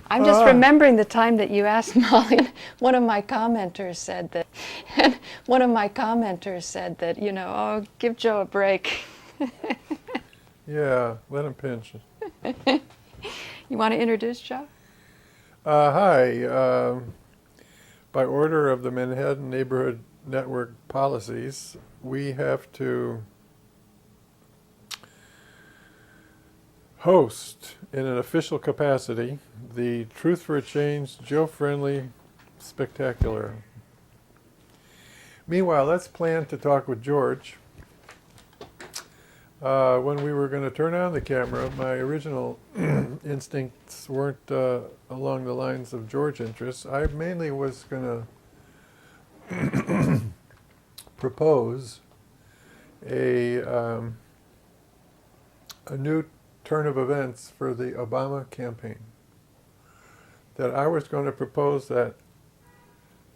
I'm just remembering the time that you asked Molly. One of my commenters said that, you know, oh, give Joe a break. Yeah, let him pinch. You want to introduce Joe? Hi. By order of the Manhattan Neighborhood Network policies, we have to host in an official capacity the Truth for a Change Joe Friendly Spectacular. Meanwhile, let's plan to talk with George. When we were going to turn on the camera, my original instincts weren't along the lines of George interests. I mainly was going to propose a new turn of events for the Obama campaign. That I was going to propose that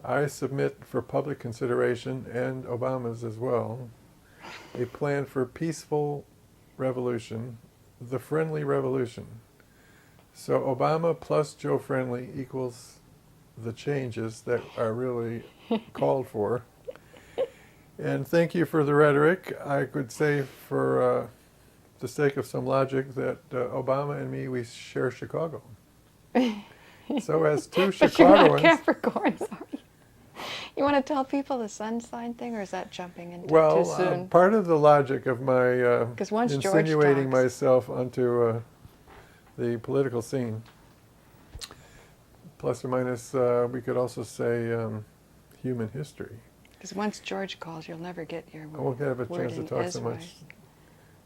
I submit for public consideration, and Obama's as well, a plan for peaceful revolution, the friendly revolution. So Obama plus Joe Friendly equals the changes that are really called for. And thank you for the rhetoric. I could say for the sake of some logic that Obama and me, we share Chicago. So as two But you're not Chicagoans... Capricorns, are you? You want to tell people the sun sign thing, or is that jumping into too soon? Part of the logic of my George insinuating talks. myself onto the political scene, plus or minus, we could also say human history. Because once George calls, you'll never get your I won't have a chance to talk so much.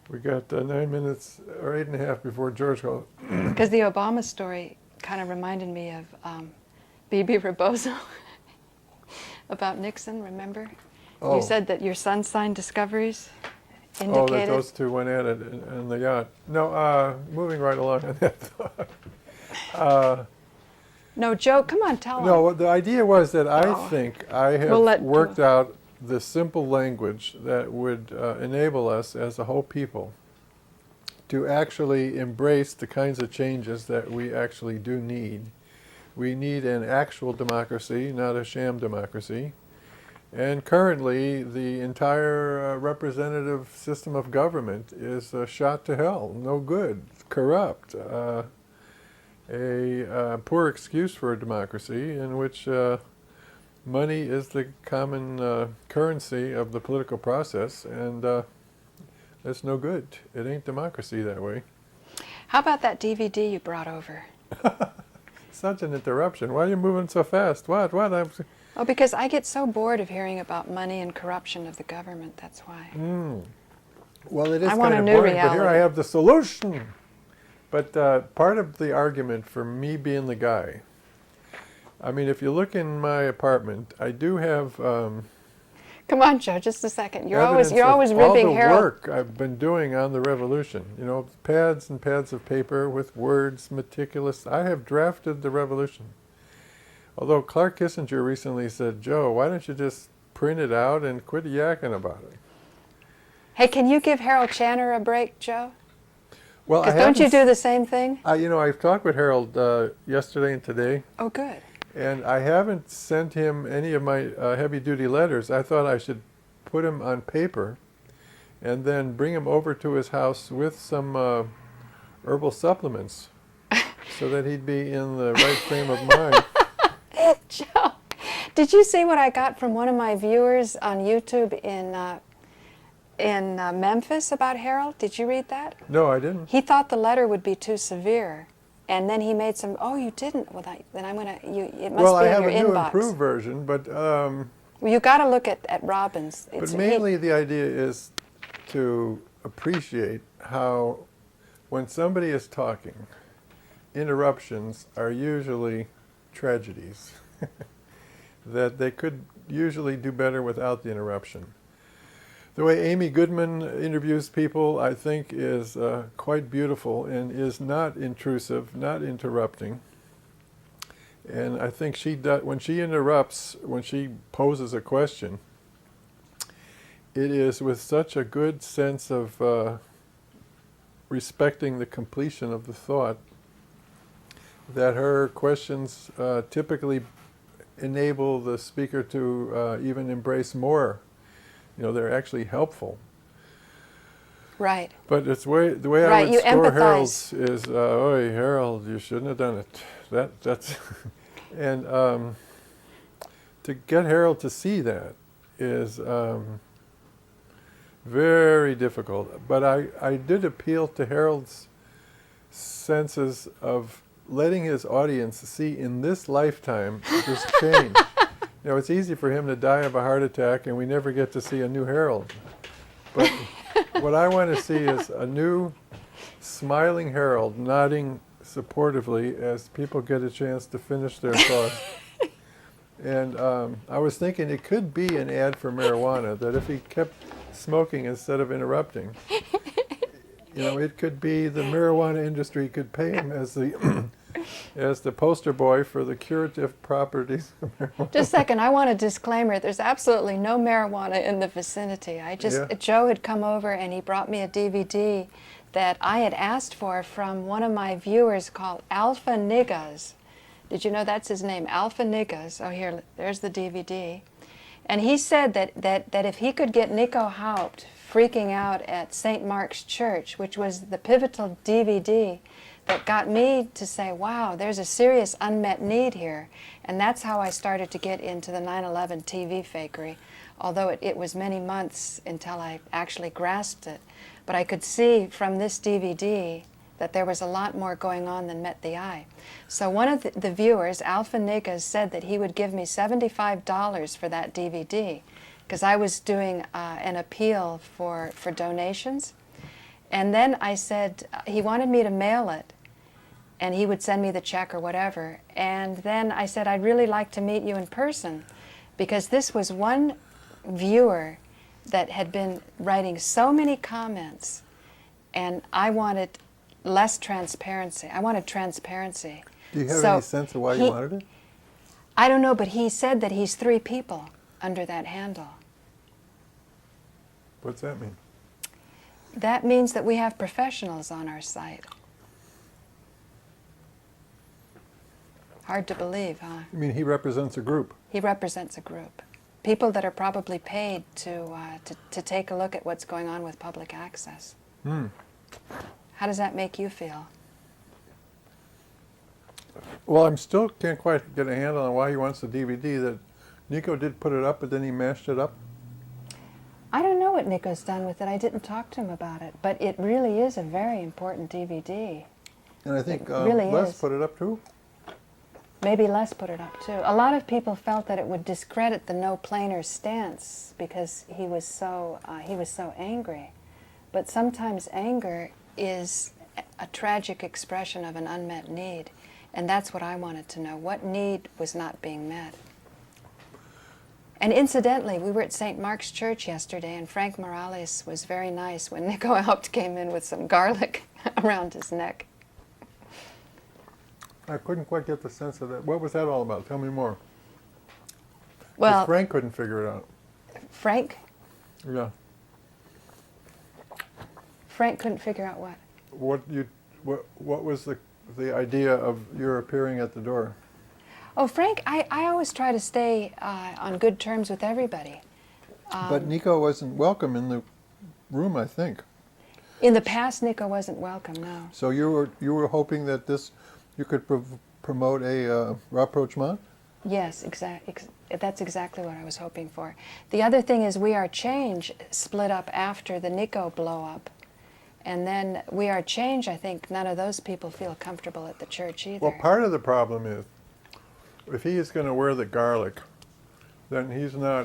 We got 9 minutes or 8.5 before George calls. Because the Obama story kind of reminded me of Bibi Rebozo about Nixon, remember? Oh. You said that your sun sign discoveries Oh, indicated... that those two went at it in the yacht. No, moving right along on that thought. No, Joe, come on, tell him. No, the idea was that I think I have worked out the simple language that would enable us as a whole people to actually embrace the kinds of changes that we actually do need. We need an actual democracy, not a sham democracy. And currently, the entire representative system of government is shot to hell, no good, corrupt, a poor excuse for a democracy in which money is the common currency of the political process, and it's no good. It ain't democracy that way. How about that DVD you brought over? Such an interruption. Why are you moving so fast? What? Oh, because I get so bored of hearing about money and corruption of the government, that's why. Well, it is I want kind a of new boring, reality. but here I have the solution. But part of the argument for me being the guy, I mean, if you look in my apartment, I do have Come on, Joe, just a second. You're evidence always of ribbing all the Harold. work I've been doing on the revolution. You know, pads and pads of paper with words, meticulous. I have drafted the revolution. Although Clark Kissinger recently said, Joe, why don't you just print it out and quit yakking about it? Hey, can you give Harold Channer a break, Joe? Well, Because don't you do the same thing? You know, I've talked with Harold yesterday and today. Oh, good. And I haven't sent him any of my heavy-duty letters. I thought I should put him on paper and then bring him over to his house with some herbal supplements so that he'd be in the right frame of mind. Joe, did you see what I got from one of my viewers on YouTube in Memphis about Harold? Did you read that? No, I didn't. He thought the letter would be too severe. And then he made some, oh, you didn't? Well, then I'm going to, it must Well, be I in have your a new inbox. improved version, but... Well, you got to look at Robbins. But mainly the idea is to appreciate how when somebody is talking, interruptions are usually tragedies. That they could usually do better without the interruption. The way Amy Goodman interviews people, I think, is quite beautiful and is not intrusive, not interrupting. And I think when she interrupts, when she poses a question, it is with such a good sense of respecting the completion of the thought that her questions typically enable the speaker to even embrace more. They're actually helpful. Right. But the way I Right, would you score empathize. Harold's is, "Oi, Harold, you shouldn't have done it." That's and to get Harold to see that is very difficult. But I did appeal to Harold's senses of letting his audience see in this lifetime this change. It's easy for him to die of a heart attack, and we never get to see a new Harold. But what I want to see is a new, smiling Harold nodding supportively as people get a chance to finish their thoughts. And I was thinking it could be an ad for marijuana, that if he kept smoking instead of interrupting, it could be the marijuana industry could pay him as the as the poster boy for the curative properties of marijuana. Just a second, I want a disclaimer. There's absolutely no marijuana in the vicinity. Joe had come over and he brought me a DVD that I had asked for from one of my viewers called AlphaNiggaz. Did you know that's his name, AlphaNiggaz? Oh, here, there's the DVD. And he said that if he could get Nico Haupt freaking out at St. Mark's Church, which was the pivotal DVD that got me to say, wow, there's a serious unmet need here. And that's how I started to get into the 9/11 TV fakery, although it was many months until I actually grasped it. But I could see from this DVD that there was a lot more going on than met the eye. So one of the viewers, AlphaNiggaz, said that he would give me $75 for that DVD, because I was doing an appeal for donations. And then I said, he wanted me to mail it, and he would send me the check or whatever. And then I said, I'd really like to meet you in person, because this was one viewer that had been writing so many comments, and I wanted less transparency. I wanted transparency. Do you have any sense of why you wanted it? I don't know, but he said that he's 3 people under that handle. What's that mean? That means that we have professionals on our site. Hard to believe, huh? You mean he represents a group? He represents a group. People that are probably paid to take a look at what's going on with public access. How does that make you feel? Well, I still can't quite get a handle on why he wants the DVD. That Nico did put it up, but then he mashed it up. I don't know what Nico's done with it. I didn't talk to him about it, but it really is a very important DVD. And I think really Les is. put it up too. Maybe Les put it up too. A lot of people felt that it would discredit the no planer stance because he was so angry. But sometimes anger is a tragic expression of an unmet need, and that's what I wanted to know. What need was not being met? And incidentally, we were at St. Mark's Church yesterday, and Frank Morales was very nice when Nico Haupt came in with some garlic around his neck. I couldn't quite get the sense of that. What was that all about? Tell me more. Well, Frank couldn't figure it out. Frank? Yeah. Frank couldn't figure out what? What was the idea of your appearing at the door? Oh, Frank, I always try to stay on good terms with everybody. But Nico wasn't welcome in the room, I think. In the past, Nico wasn't welcome, no. So you were hoping that you could promote a rapprochement? Yes, that's exactly what I was hoping for. The other thing is We Are Change split up after the Nico blow-up. And then We Are Change, I think none of those people feel comfortable at the church either. Well, part of the problem is, if he is going to wear the garlic, then he's not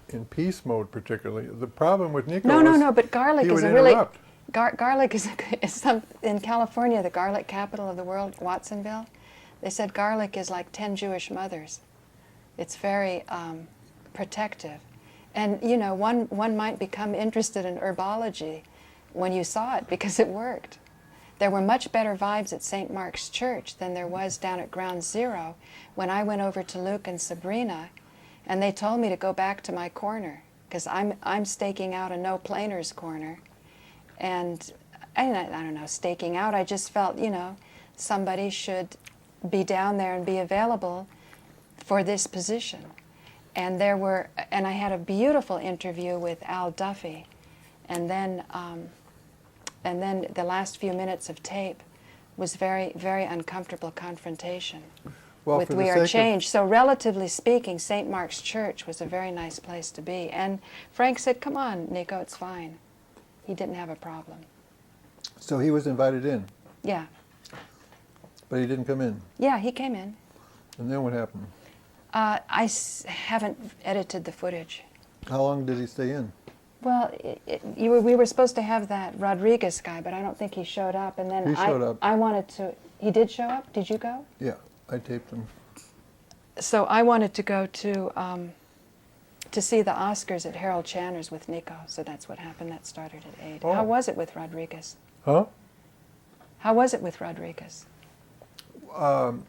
in peace mode particularly. The problem with Nico No, but garlic he is would a really... interrupt. Garlic is in California, the garlic capital of the world, Watsonville. They said garlic is like 10 Jewish mothers. It's very protective. And, you know, one might become interested in herbology when you saw it because it worked. There were much better vibes at St. Mark's Church than there was down at Ground Zero when I went over to Luke and Sabrina, and they told me to go back to my corner because I'm staking out a no planers corner. And I don't know, staking out, I just felt, you know, somebody should be down there and be available for this position. And I had a beautiful interview with Al Duffy, and then the last few minutes of tape was very, very uncomfortable confrontation with We Are Changed. So relatively speaking, St. Mark's Church was a very nice place to be. And Frank said, "Come on, Nico, it's fine." He didn't have a problem. So he was invited in? Yeah. But he didn't come in? Yeah, he came in. And then what happened? I haven't edited the footage. How long did he stay in? Well, we were supposed to have that Rodriguez guy, but I don't think he showed up. And then He showed up. I wanted to. He did show up? Did you go? Yeah, I taped him. So I wanted to go to see the Oscars at Harold Chandler's with Nico. So that's what happened. That started at 8. Oh. How was it with Rodriguez? Huh? How was it with Rodriguez?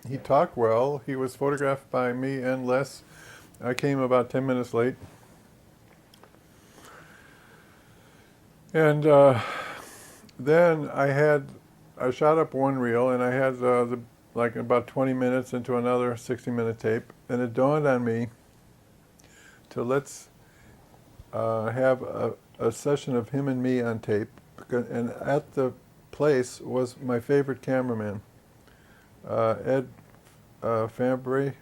He talked well. He was photographed by me and Les. I came about 10 minutes late. And then I shot up one reel, and I had like about 20 minutes into another 60-minute tape, and it dawned on me to let's have a session of him and me on tape, and at the place was my favorite cameraman, Ed Fambry,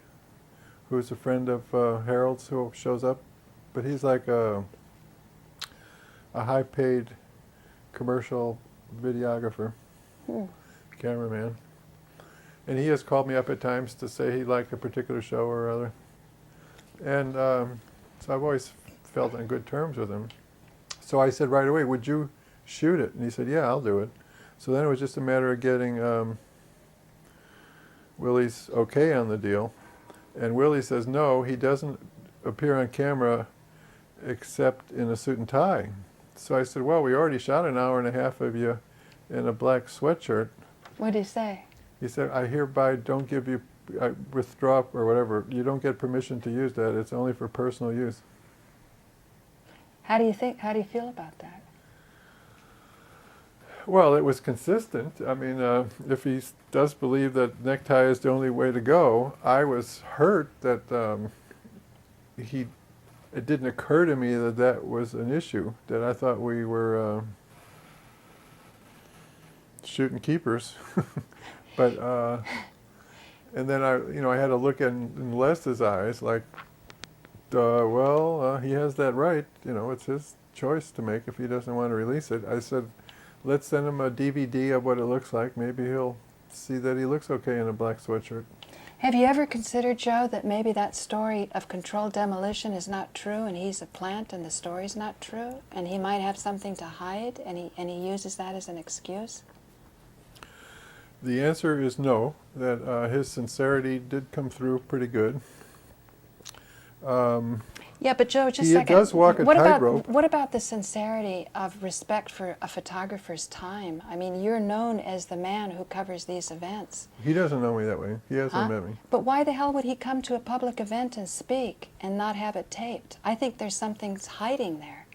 who's a friend of Harold's, who shows up, but he's like a high-paid commercial videographer, cameraman. And he has called me up at times to say he liked a particular show or other. And so I've always felt on good terms with him. So I said right away, "Would you shoot it?" And he said, "Yeah, I'll do it." So then it was just a matter of getting Willie's okay on the deal. And Willie says, no, he doesn't appear on camera except in a suit and tie. So I said, well, we already shot an hour and a half of you in a black sweatshirt. What did he say? He said, I hereby don't give you, I withdraw or whatever. You don't get permission to use that. It's only for personal use. How do you feel about that? Well, it was consistent. I mean, if he does believe that necktie is the only way to go, I was hurt that it didn't occur to me that that was an issue, that I thought we were shooting keepers. But, and then I had to look in Les's eyes like, well, he has that right, it's his choice to make if he doesn't want to release it. I said, let's send him a DVD of what it looks like. Maybe he'll see that he looks okay in a black sweatshirt. Have you ever considered, Joe, that maybe that story of controlled demolition is not true and he's a plant and the story's not true and he might have something to hide and he uses that as an excuse? The answer is no, that his sincerity did come through pretty good. Yeah, but Joe, just a he second. Does walk a tightrope. What about the sincerity of respect for a photographer's time? I mean, you're known as the man who covers these events. He doesn't know me that way. He hasn't met me. But why the hell would he come to a public event and speak and not have it taped? I think there's something hiding there.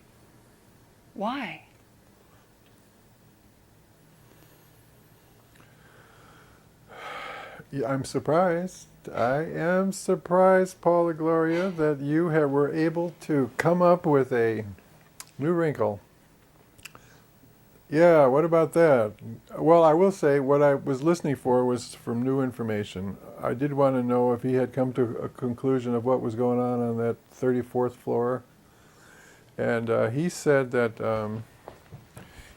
Why? Yeah, I'm surprised. I am surprised, Paula Gloria, that you were able to come up with a new wrinkle. Yeah, what about that? Well, I will say what I was listening for was from new information. I did want to know if he had come to a conclusion of what was going on that 34th floor. And he said that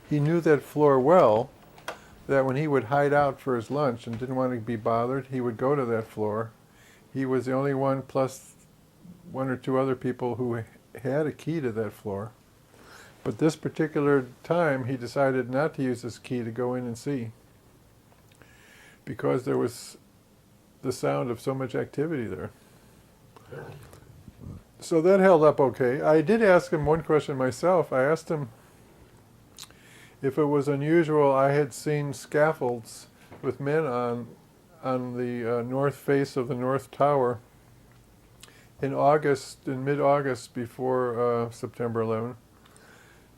he knew that floor well, that when he would hide out for his lunch and didn't want to be bothered, he would go to that floor. He was the only one, plus one or two other people, who had a key to that floor. But this particular time, he decided not to use his key to go in and see, because there was the sound of so much activity there. So that held up okay. I did ask him one question myself. I asked him if it was unusual. I had seen scaffolds with men on the north face of the North Tower in mid-August before September 11.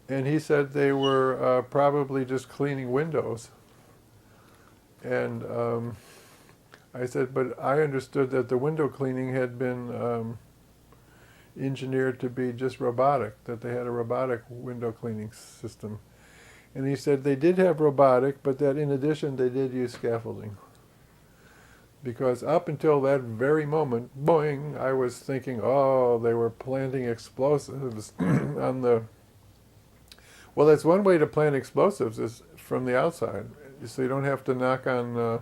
And he said they were probably just cleaning windows. And I said, but I understood that the window cleaning had been engineered to be just robotic, that they had a robotic window cleaning system. And he said they did have robotic, but that in addition they did use scaffolding. Because up until that very moment, boing, I was thinking, oh, they were planting explosives on the... Well, that's one way to plant explosives, is from the outside. So you don't have to knock on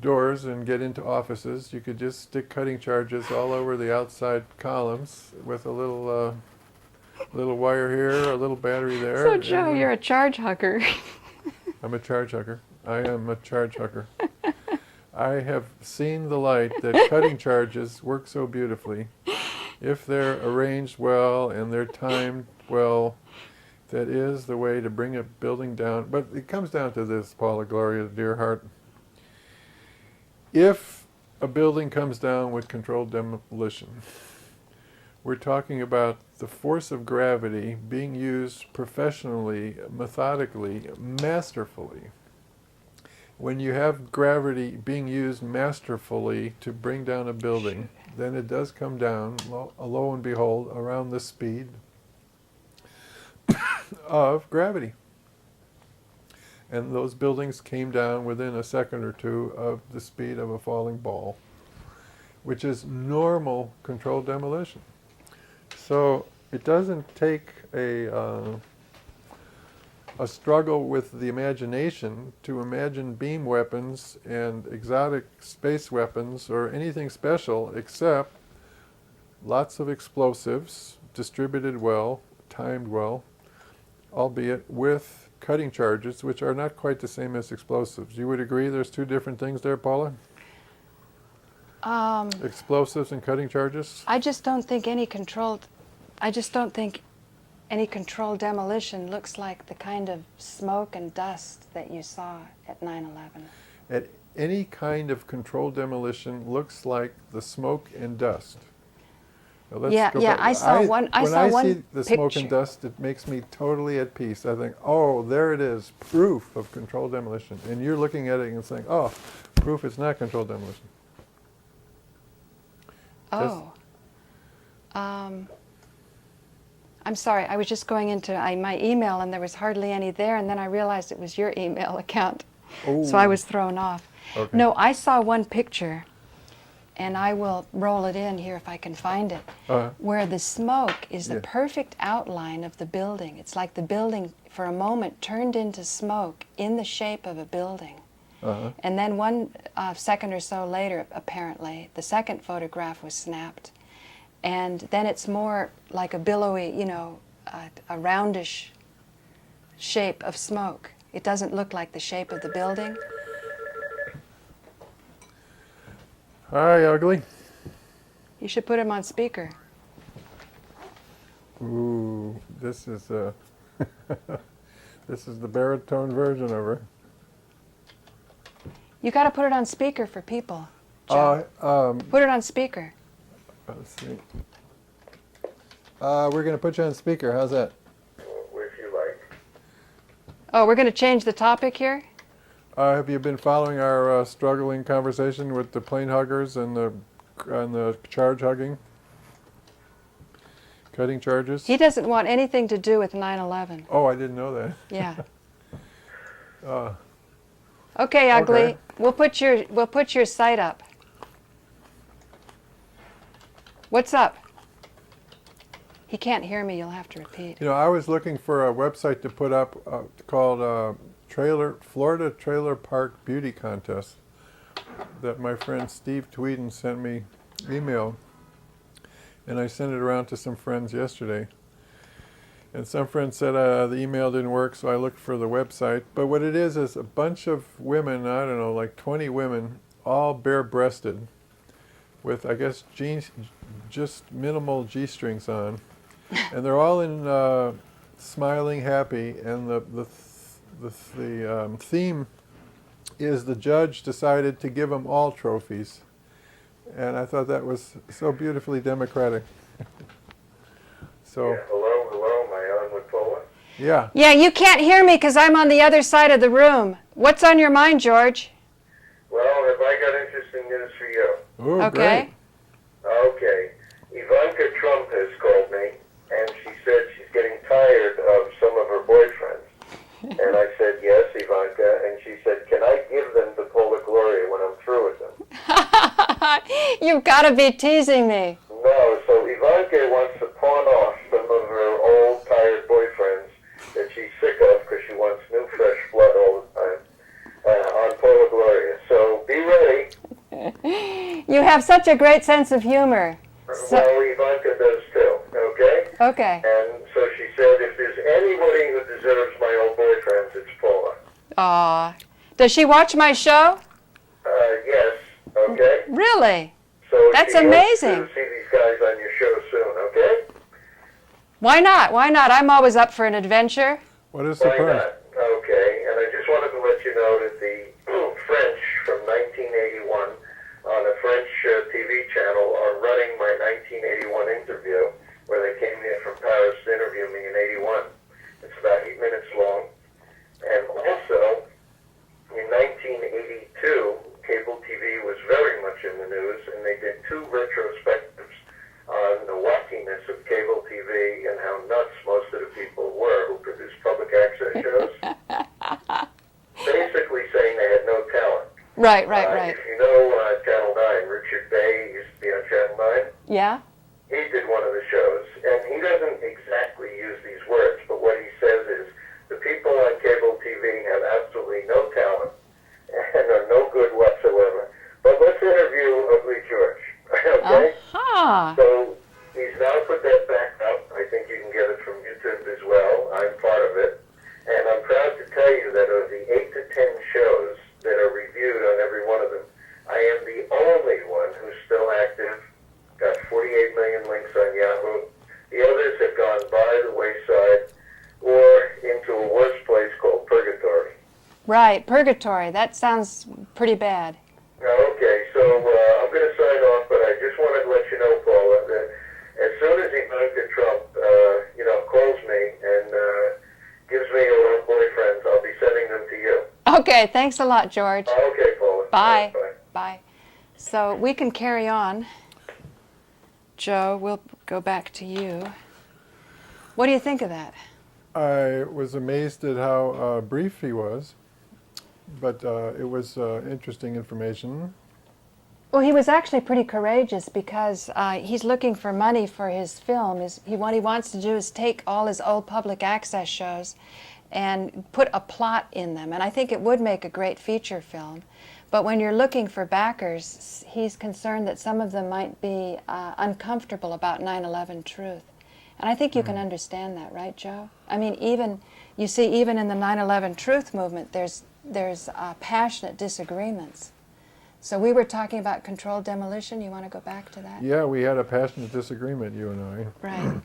doors and get into offices. You could just stick cutting charges all over the outside columns with a little wire here, a little battery there. So, Joe, you're a charge hugger. I'm a charge hugger. I am a charge hugger. I have seen the light that cutting charges work so beautifully. If they're arranged well and they're timed well, that is the way to bring a building down. But it comes down to this, Paula Gloria, dear heart. If a building comes down with controlled demolition, we're talking about the force of gravity being used professionally, methodically, masterfully. When you have gravity being used masterfully to bring down a building, then it does come down, lo and behold, around the speed of gravity. And those buildings came down within a second or two of the speed of a falling ball, which is normal controlled demolition. So it doesn't take a struggle with the imagination to imagine beam weapons and exotic space weapons or anything special, except lots of explosives distributed well, timed well, albeit with cutting charges, which are not quite the same as explosives. You would agree there's two different things there, Paula? Explosives and cutting charges? I just don't think any controlled demolition looks like the kind of smoke and dust that you saw at 9/11. Any kind of controlled demolition looks like the smoke and dust. Now I saw one When I see the picture. smoke and dust, it makes me totally at peace. I think, oh, there it is, proof of controlled demolition. And you're looking at it and saying, oh, proof it's not controlled demolition. Oh. I'm sorry, I was just going into my email and there was hardly any there, and then I realized it was your email account. Oh. So I was thrown off. Okay. No, I saw one picture, and I will roll it in here if I can find it, where the smoke is the perfect outline of the building. It's like the building, for a moment, turned into smoke in the shape of a building. And then one second or so later, apparently, the second photograph was snapped. And then it's more like a billowy, a roundish shape of smoke. It doesn't look like the shape of the building. Hi, ugly. You should put him on speaker. Ooh, this is this is the baritone version of her. You got to put it on speaker for people, Joe. Put it on speaker. Let's see. We're going to put you on speaker. How's that? If you like. Oh, we're going to change the topic here? Have you been following our struggling conversation with the plane huggers and the charge hugging? Cutting charges? He doesn't want anything to do with 9/11. Oh, I didn't know that. Yeah. Okay, ugly. Okay. We'll put your site up. What's up? He can't hear me. You'll have to repeat. You know, I was looking for a website to put up called Florida Trailer Park Beauty Contest that my friend Steve Tweeden sent me email, and I sent it around to some friends yesterday. And some friends said the email didn't work, so I looked for the website. But what it is a bunch of women, I don't know, like 20 women, all bare-breasted, with, I guess, just minimal G-strings on. And they're all in smiling, happy, and the theme is the judge decided to give them all trophies. And I thought that was so beautifully democratic. So. Yeah, hello, am I on with Paula? Yeah. Yeah, you can't hear me because I'm on the other side of the room. What's on your mind, George? Well, have I got interesting news for you? Oh, Okay. great. Okay. Ivanka Trump has called me, and she said she's getting tired of some of her boyfriends. And I said, yes, Ivanka. And she said, can I give them to Paula Gloria when I'm through with them? You've got to be teasing me. No, so Ivanka wants to pawn off some of her old, tired boyfriends that she's sick of because she wants new, fresh blood all the time on Paula Gloria. So be ready. You have such a great sense of humor. Well, Ivanka does too, okay? Okay. And so she said, if there's anybody who deserves my old boyfriends, it's Paula. Aw. Does she watch my show? Yes, okay? Really? So That's she amazing. wants to see these guys on your show soon, okay? Why not? Why not? I'm always up for an adventure. What a Why surprise. not? Okay, and I just wanted to let you know that the French from 1981 on a French TV channel are running my 1981 interview where they came here from Paris to interview me in 81. It's about 8 minutes long. And also, in 1982, cable TV was very much in the news, and they did 2 retrospectives on the wackiness of cable TV and how nuts most of the people were who produced public access shows. Basically saying they had no talent. Right, right. If you know Channel 9, Richard Bay used to be on Channel 9. Yeah? He did one of the shows, and he doesn't exactly use these words, but what he says is the people on cable TV have absolutely no talent and are no good whatsoever. But let's interview Ugly George, okay? Aha. So he's now put that back up. I think you can get it from YouTube as well. I'm part of it. And I'm proud to tell you that of the 8 to 10 shows that are reviewed on every one of them, I am the only one who's still active, got 48 million links on Yahoo. The others have gone by the wayside or into a worse place called purgatory. Right, purgatory. That sounds pretty bad. Okay, so I'm going to sign off, but I just wanted to let you know, Paula, that as soon as Ivanka Trump, calls me and gives me her old boyfriends, I'll be sending them to you. Okay, thanks a lot, George. Okay, Paula. Bye. Bye. Bye. So we can carry on. Joe, we'll go back to you. What do you think of that? I was amazed at how brief he was, but it was interesting information. Well, he was actually pretty courageous because he's looking for money for his film. What he wants to do is take all his old public access shows and put a plot in them. And I think it would make a great feature film. But when you're looking for backers, he's concerned that some of them might be uncomfortable about 9/11 truth. And I think you can understand that, right, Joe? I mean, even in the 9/11 truth movement, there's passionate disagreements. So we were talking about controlled demolition. You want to go back to that? Yeah, we had a passionate disagreement, you and I. Right.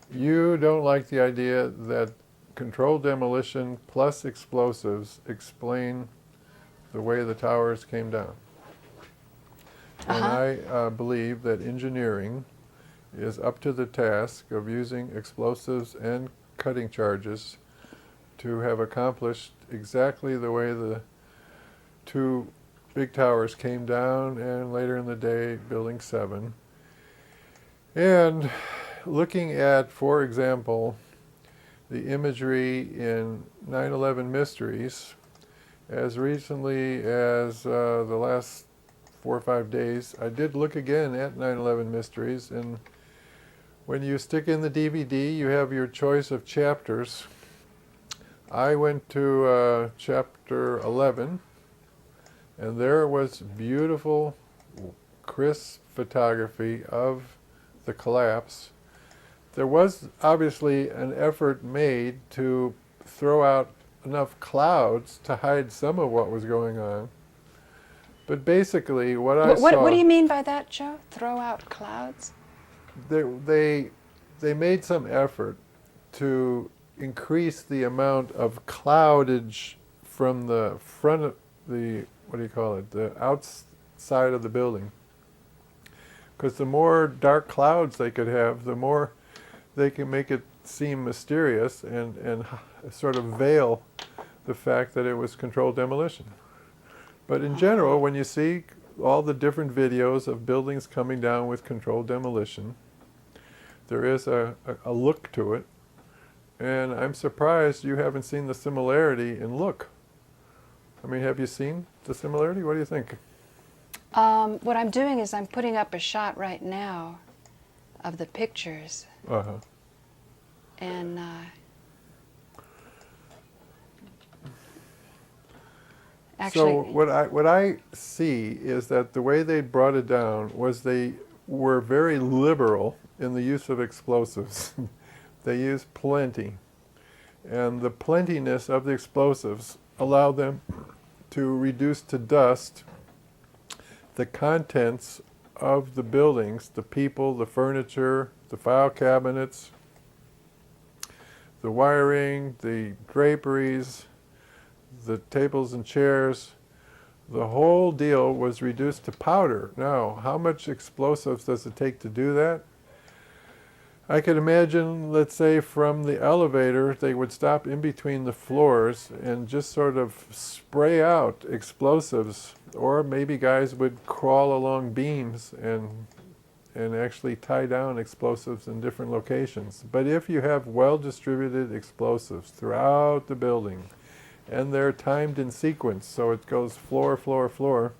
You don't like the idea that controlled demolition plus explosives explain the way the towers came down. And I believe that engineering is up to the task of using explosives and cutting charges to have accomplished exactly the way the 2 big towers came down, and later in the day, Building 7. And looking at, for example, the imagery in 9/11 Mysteries, as recently as the last 4 or 5 days, I did look again at 9/11 Mysteries, and when you stick in the DVD, you have your choice of chapters. I went to chapter 11, and there was beautiful, crisp photography of the collapse. There was obviously an effort made to throw out enough clouds to hide some of what was going on. But basically, what I saw... What do you mean by that, Joe? Throw out clouds? They made some effort to increase the amount of cloudage from the front of the, the outside of the building. Because the more dark clouds they could have, the more they can make it seem mysterious and sort of veil the fact that it was controlled demolition. But in general, when you see all the different videos of buildings coming down with controlled demolition, there is a look to it. And I'm surprised you haven't seen the similarity in look. I mean, have you seen the similarity? What do you think? What I'm doing is I'm putting up a shot right now of the pictures. Uh-huh. And actually, so what I see is that the way they brought it down was they were very liberal in the use of explosives. They used plenty. And the plentiness of the explosives allowed them to reduce to dust the contents of the buildings, the people, the furniture, the file cabinets, the wiring, the draperies, the tables and chairs. The whole deal was reduced to powder. Now, how much explosives does it take to do that? I could imagine, let's say, from the elevator, they would stop in between the floors and just sort of spray out explosives, or maybe guys would crawl along beams and actually tie down explosives in different locations. But if you have well-distributed explosives throughout the building, and they're timed in sequence, so it goes floor, floor, floor,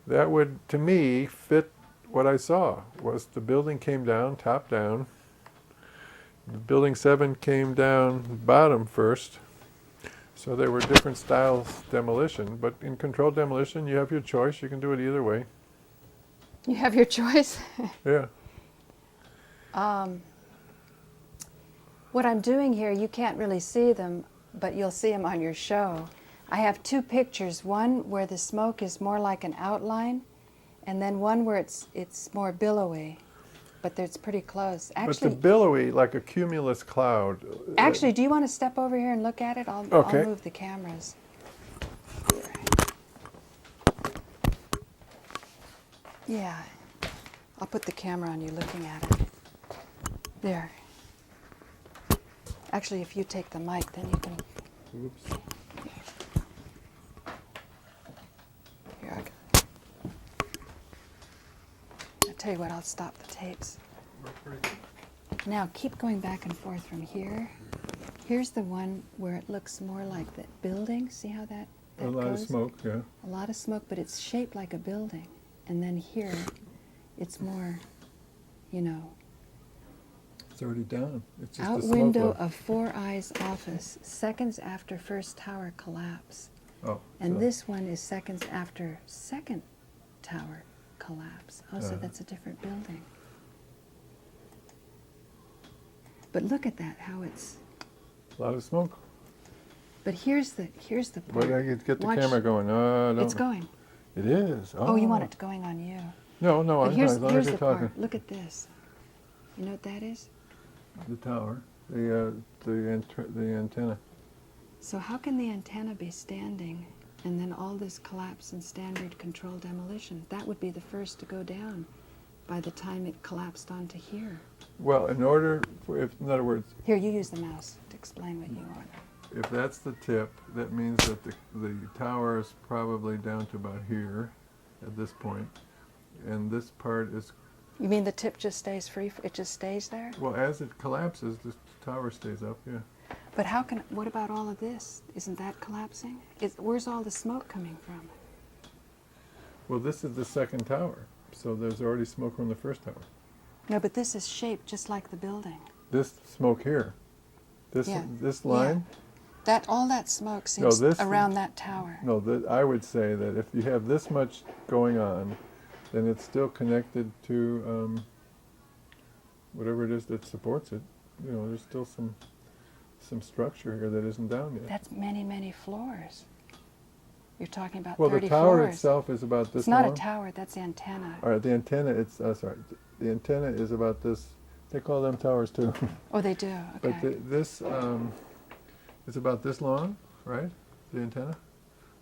that would, to me, fit what I saw. Was the building came down, top down. Building 7 came down bottom first. So there were different styles demolition, but in controlled demolition you have your choice. You can do it either way. you have your choice. Yeah. What I'm doing here, you can't really see them, but you'll see them on your show. I have two pictures, one where the smoke is more like an outline, and then one where it's more billowy, but it's pretty close. Actually, but the billowy, like a cumulus cloud. Actually, do you want to step over here and look at it? I'll move the cameras. Yeah, I'll put the camera on you looking at it. There. Actually, if you take the mic, then you can... Oops. Here, I'll tell you what, I'll stop the tapes. Now, keep going back and forth from here. Here's the one where it looks more like the building. See how that goes? A lot of smoke, yeah. A lot of smoke, but it's shaped like a building. And then here, it's more, you know... It's already down. It's just Out a smoke window look. of Four Eyes office, seconds after first tower collapse. Oh, And so this one is seconds after second tower collapse. Oh, so that's a different building. But look at that, how it's... a lot of smoke. But here's the Wait, part. I get the Watch. camera going. No. It's going. It is. Oh, you want it going on you. No, But I'm here's, as long here's as the you're talking. part. Look at this. You know what that is? The tower, the antenna. So how can the antenna be standing and then all this collapse in standard control demolition? That would be the first to go down by the time it collapsed onto here. Well, in order, in other words, Here, you use the mouse to explain what you want. if that's the tip, that means that the tower is probably down to about here at this point, and this part is, You mean the tip just stays free? It just stays there? well, as it collapses, the tower stays up, yeah. But how can, what about all of this? Isn't that collapsing? Where's all the smoke coming from? Well, this is the second tower, so there's already smoke from the first tower. No, but this is shaped just like the building. This smoke here, this line, All that smoke seems this- around that tower. no, I would say that if you have this much going on, then it's still connected to whatever it is that supports it. You know, there's still some structure here that isn't down yet. That's many, many floors. You're talking about Well, 30 the tower floors. itself is about this It's not long. a tower, that's the antenna. All right, the antenna, the antenna is about this. They call them towers too. Oh, they do, okay. But this is about this long, right? The antenna?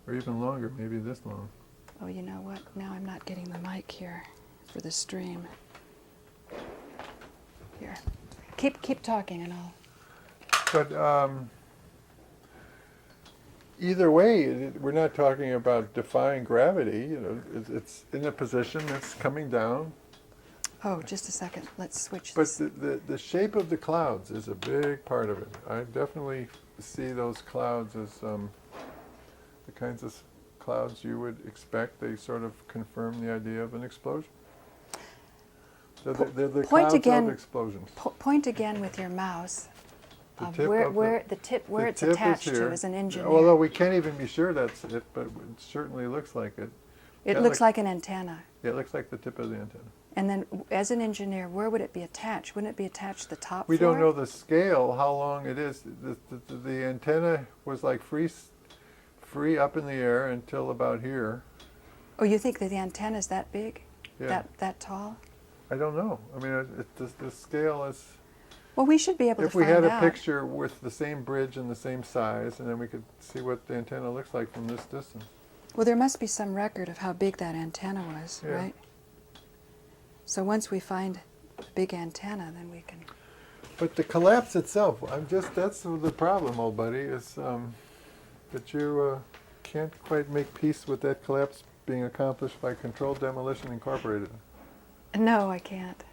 Or even longer, maybe this long. Oh, you know what? Now I'm not getting the mic here for the stream. Here. Keep talking and all. But either way, we're not talking about defying gravity. You know, it's in a position that's coming down. Oh, just a second. Let's switch But this. the shape of the clouds is a big part of it. I definitely see those clouds as the kinds of clouds you would expect. They sort of confirm the idea of an explosion. They're the clouds of explosions. Point again with your mouse. The tip It's attached to as an engineer. Although we can't even be sure that's it, but it certainly looks like it. It looks like an antenna. Yeah, it looks like the tip of the antenna. And then, as an engineer, where would it be attached? Wouldn't it be attached to the top We floor? don't know the scale, how long it is. The antenna was like free up in the air until about here. Oh, you think that the antenna is that big? Yeah. That tall? I don't know. I mean, the scale is... Well, we should be able to If we find had out. a picture with the same bridge and the same size, and then we could see what the antenna looks like from this distance. Well, there must be some record of how big that antenna was, Yeah. right? So once we find a big antenna, then we can... But the collapse itself, that's the problem, old buddy, is that you can't quite make peace with that collapse being accomplished by Controlled Demolition Incorporated. No, I can't.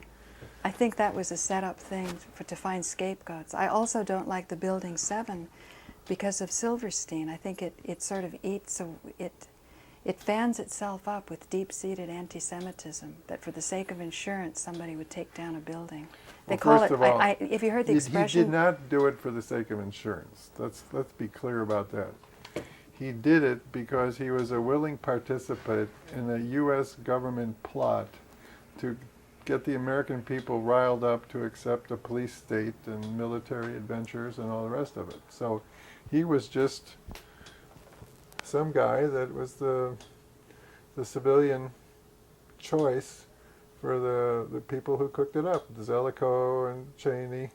I think that was a set-up thing to find scapegoats. I also don't like the Building 7 because of Silverstein. I think it sort of eats, it fans itself up with deep-seated anti-Semitism, that for the sake of insurance, somebody would take down a building. They Well, call first it, of all, if you heard the He expression... did not do it for the sake of insurance. Let's be clear about that. He did it because he was a willing participant in a U.S. government plot to get the American people riled up to accept a police state and military adventures and all the rest of it. So he was just some guy that was the civilian choice for the people who cooked it up, Zellicoe and Cheney.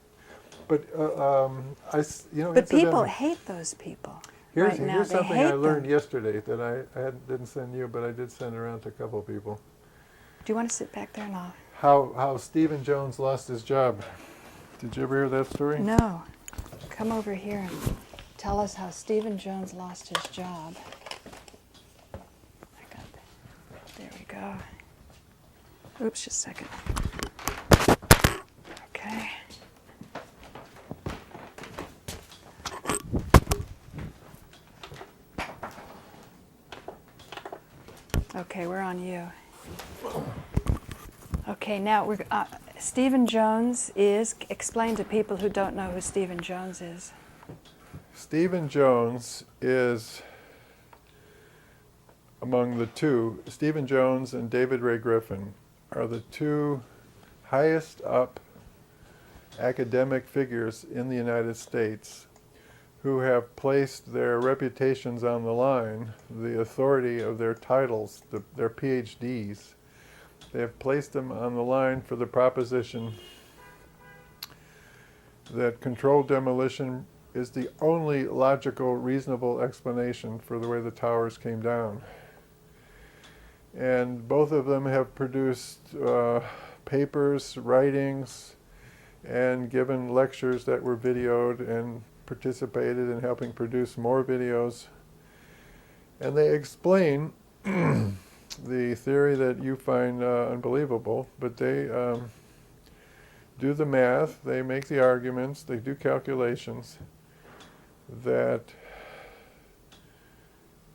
But But people hate those people. Here's right now. They something hate I learned them. yesterday that I didn't send you, but I did send around to a couple of people. Do you want to sit back there and I'll... How Stephen Jones lost his job. Did you ever hear that story? No. Come over here and tell us how Stephen Jones lost his job. I got that. There we go. Oops, just a second. Okay. Okay, we're on you. Okay, now we're Stephen Jones is, explain to people who don't know who Stephen Jones is. Stephen Jones is among the two. Stephen Jones and David Ray Griffin are the two highest up academic figures in the United States who have placed their reputations on the line, the authority of their titles, their PhDs. They have placed them on the line for the proposition that controlled demolition is the only logical, reasonable explanation for the way the towers came down. And both of them have produced papers, writings, and given lectures that were videoed and participated in helping produce more videos. And they explain the theory that you find unbelievable, but they do the math, they make the arguments, they do calculations that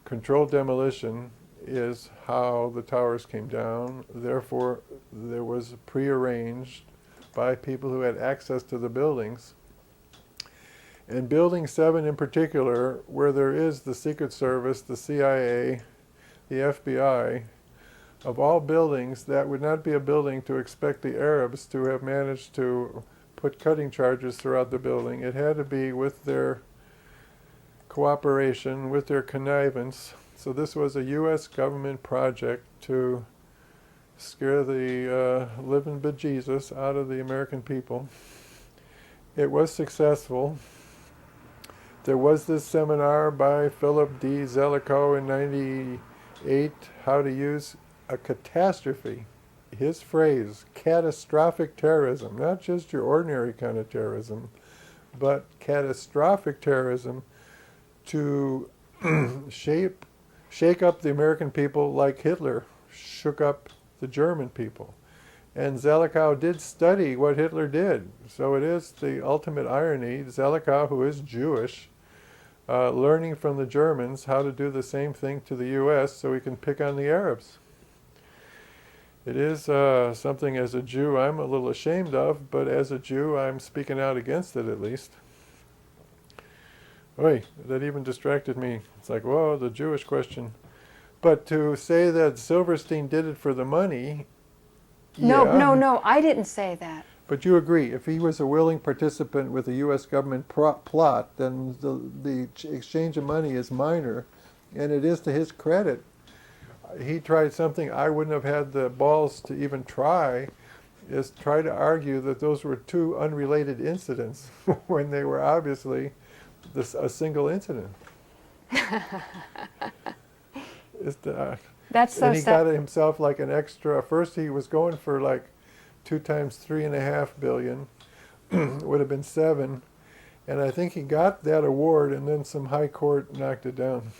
controlled demolition is how the towers came down. Therefore, there was prearranged by people who had access to the buildings. And Building 7 in particular, where there is the Secret Service, the CIA, the FBI, of all buildings, that would not be a building to expect the Arabs to have managed to put cutting charges throughout the building. It had to be with their cooperation, with their connivance. So this was a U.S. government project to scare the living bejesus out of the American people. It was successful. There was this seminar by Philip D. Zellicoe in '98, How to Use a Catastrophe his phrase, catastrophic terrorism, not just your ordinary kind of terrorism, but catastrophic terrorism to shake up the American people like Hitler shook up the German people. And Zelikow did study what Hitler did. So it is the ultimate irony, Zelikow, who is Jewish, learning from the Germans how to do the same thing to the U.S. so he can pick on the Arabs. It is something as a Jew I'm a little ashamed of, but as a Jew I'm speaking out against it at least. Oy, that even distracted me. It's like, whoa, the Jewish question. But to say that Silverstein did it for the money, No, I didn't say that. But you agree, if he was a willing participant with a U.S. government plot, then the exchange of money is minor, and it is to his credit. He tried something I wouldn't have had the balls to even try, is try to argue that those were two unrelated incidents when they were obviously a single incident. That's so and he got himself like an extra. First, he was going for like 2 times $3.5 billion, would have been 7, and I think he got that award, and then some high court knocked it down.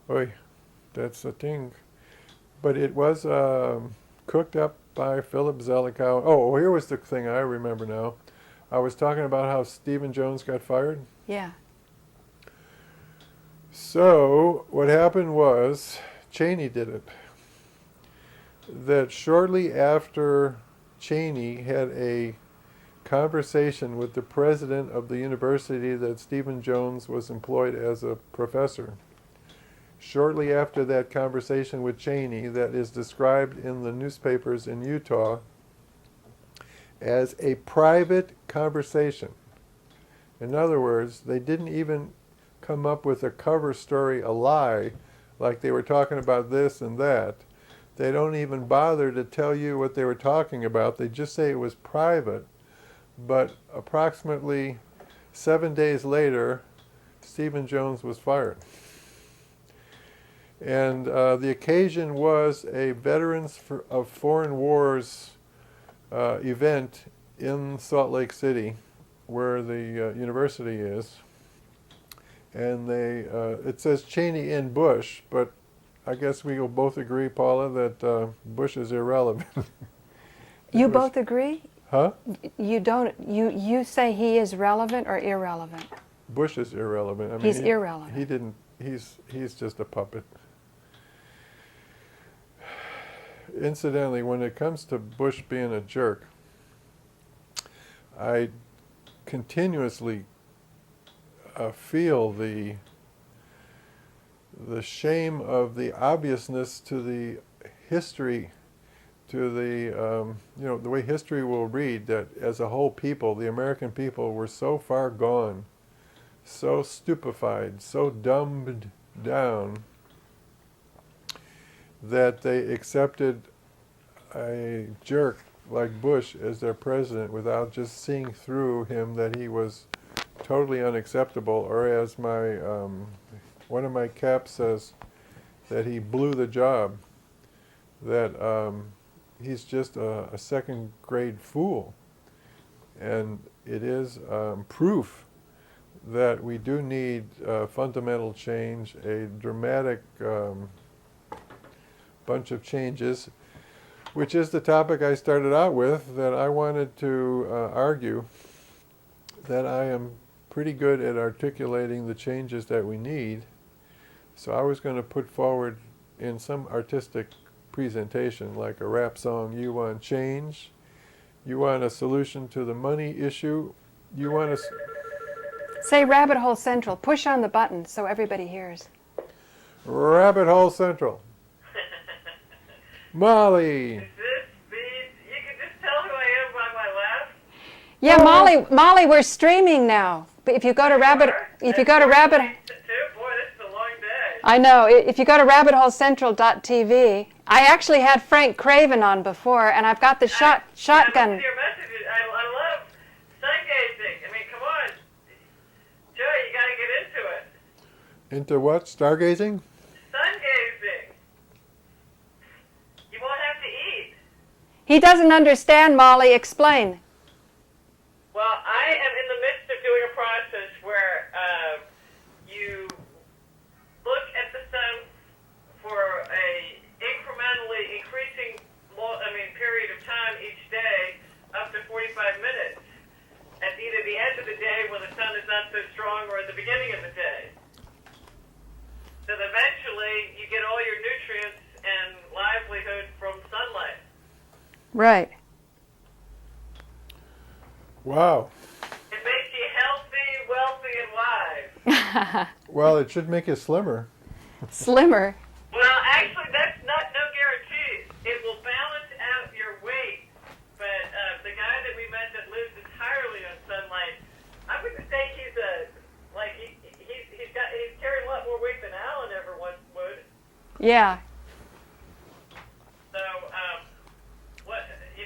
Oy, that's the thing. But it was cooked up by Philip Zelikow. Oh, here was the thing I remember now. I was talking about how Stephen Jones got fired. Yeah. So what happened was Cheney did it. That shortly after Cheney had a conversation with the president of the university that Stephen Jones was employed as a professor. Shortly after that conversation with Cheney, that is described in the newspapers in Utah as a private conversation. In other words, they didn't even come up with a cover story, a lie, like they were talking about this and that. They don't even bother to tell you what they were talking about. They just say it was private. But approximately 7 days later, Stephen Jones was fired. And the occasion was a Veterans of Foreign Wars event in Salt Lake City, where the university is. And it says Cheney and Bush, but I guess we will both agree, Paula, that Bush is irrelevant. You both agree? Huh? You don't. You say he is relevant or irrelevant? Bush is irrelevant. I mean, He's irrelevant. He didn't. He's just a puppet. Incidentally, when it comes to Bush being a jerk, I continuously feel the shame of the obviousness to the history, to the the way history will read, that as a whole people, the American people, were so far gone, so stupefied, so dumbed down, that they accepted a jerk like Bush as their president without just seeing through him that he was totally unacceptable, or as my one of my caps says, that he blew the job, that he's just a second-grade fool. And it is proof that we do need fundamental change, a dramatic bunch of changes, which is the topic I started out with, that I wanted to argue that I am pretty good at articulating the changes that we need. So I was going to put forward in some artistic presentation, like a rap song, you want change, you want a solution to the money issue, you want to... Say Rabbit Hole Central. Push on the button so everybody hears. Rabbit Hole Central. Molly. Is this you can just tell who I am by my laugh? Yeah, Molly, we're streaming now. But if you go to Rabbit, Boy, this is a long day. I know. If you go to rabbitholecentral.tv, I actually had Frank Craven on before, and I've got the shotgun. Your messages. I love sun gazing. I mean, come on, Joe, you got to get into it. Into what? Stargazing? Sun gazing. You He doesn't understand, Molly. Explain. Well, I am in the midst of doing a process where you look at the sun for a incrementally increasing period of time each day, up to 45 minutes, at either the end of the day when the sun is not so strong or at the beginning of the day. So that eventually you get all your nutrients and livelihood from sunlight. Right. Wow. It makes you healthy, wealthy, and wise. Well, it should make you slimmer. Slimmer. Well, actually, that's no guarantee. It will balance out your weight. But the guy that we met that lives entirely on sunlight, I wouldn't say he's carrying a lot more weight than Alan ever once would. Yeah. So,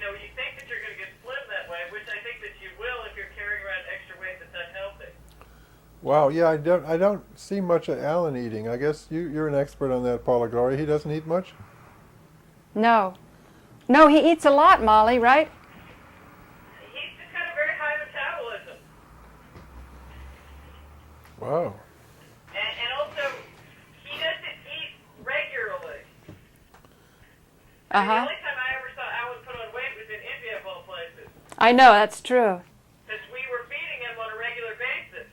you think that you're going to get slim that way, which I think that you will if you're carrying around extra weight that's unhealthy. Wow, yeah, I don't see much of Alan eating. I guess you're an expert on that, Paula Gloria. He doesn't eat much? No. No, he eats a lot, Molly, right? He's just got a very high metabolism. Wow. And also, he doesn't eat regularly. The only time I ever saw Alan put on weight was in India, of all places. I know, that's true. Because we were feeding him on a regular basis.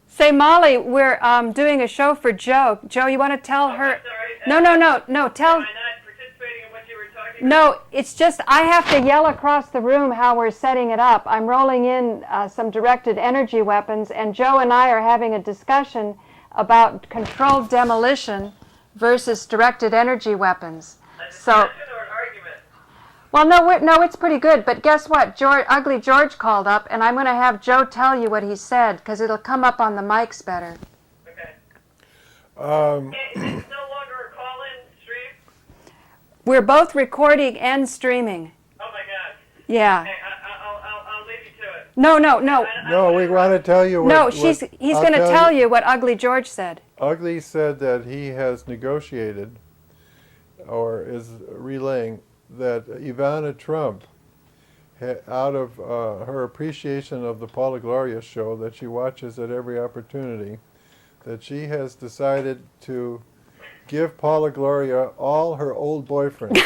Say, Molly, we're doing a show for Joe. Joe, you want to tell her? I'm sorry. No, tell... Am I not participating in what you were talking about? No, it's just I have to yell across the room how we're setting it up. I'm rolling in some directed energy weapons, and Joe and I are having a discussion about controlled demolition versus directed energy weapons. A discussion or an argument? Well, no, it's pretty good. But guess what? Ugly George called up, and I'm going to have Joe tell you what he said because it'll come up on the mics better. Okay. It's no longer a call-in stream? We're both recording and streaming. Oh my God. Yeah. Okay, I'll leave you to it. No. No, we want to tell you what... No, he's going to tell you what Ugly George said. Ugly said that he has negotiated, or is relaying, that Ivanka Trump, out of her appreciation of the Paula Gloria show that she watches at every opportunity, that she has decided to give Paula Gloria all her old boyfriends.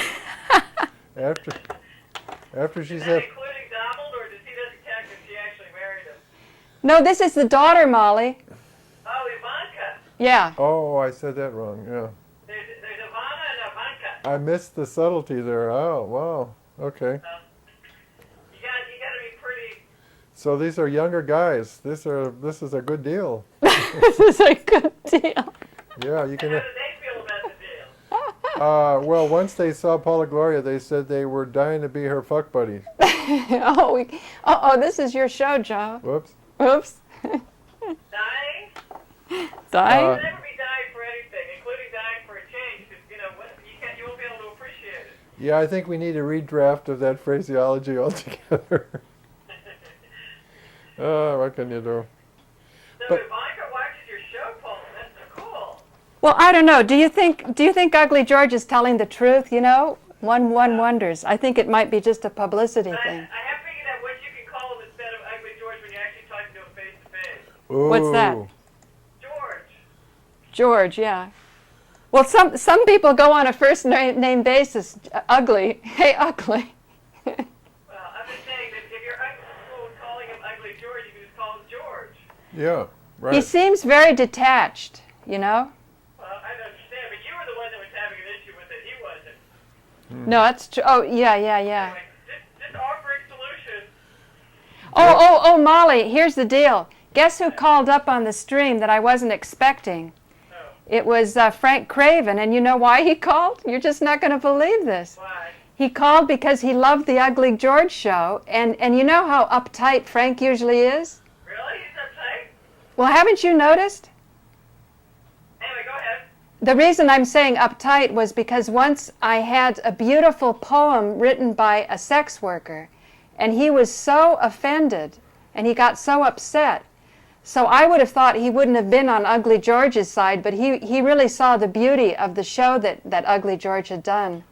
after she's had... Including Donald, or does he doesn't count because she actually married him? No, this is the daughter, Molly. Oh, Ivanka. Yeah. Oh, I said that wrong, yeah. There's Ivana and Ivanka. I missed the subtlety there. Oh, wow. Okay. You got to be pretty. So these are younger guys. This is a good deal. This is a good deal. Yeah, you can... How do they feel about the deal? Well, once they saw Paula Gloria, they said they were dying to be her fuck buddies. This is your show, Joe. Whoops. Oops. Dying? Dying? You'll never be dying for anything, including dying for a change, because you won't be able to appreciate it. Yeah, I think we need a redraft of that phraseology altogether. What can you do? So Ivanka watches your show, Paul. That's so cool. Well, I don't know. Do you think Ugly George is telling the truth? You know, one wonders. I think it might be just a publicity But thing. I have figured out what you can call him instead of Ugly George when you're actually talking to him face to face. What's that? George. George, yeah. Well, some people go on a first name basis. Ugly. Hey, Ugly. Well, I'm just saying that if you're uncomfortable with calling him Ugly George, you can just call him George. Yeah, right. He seems very detached, you know? Well, I don't understand, but you were the one that was having an issue with it. He wasn't. No, that's true. Oh, yeah. Anyway, just offering solutions. Oh, Molly, here's the deal. Guess who called up on the stream that I wasn't expecting? No. It was Frank Craven, and you know why he called? You're just not going to believe this. Why? He called because he loved the Ugly George show, and you know how uptight Frank usually is? Really? He's uptight? Well, haven't you noticed? Anyway, go ahead. The reason I'm saying uptight was because once I had a beautiful poem written by a sex worker, and he was so offended, and he got so upset. So I would have thought he wouldn't have been on Ugly George's side, but he really saw the beauty of the show that Ugly George had done.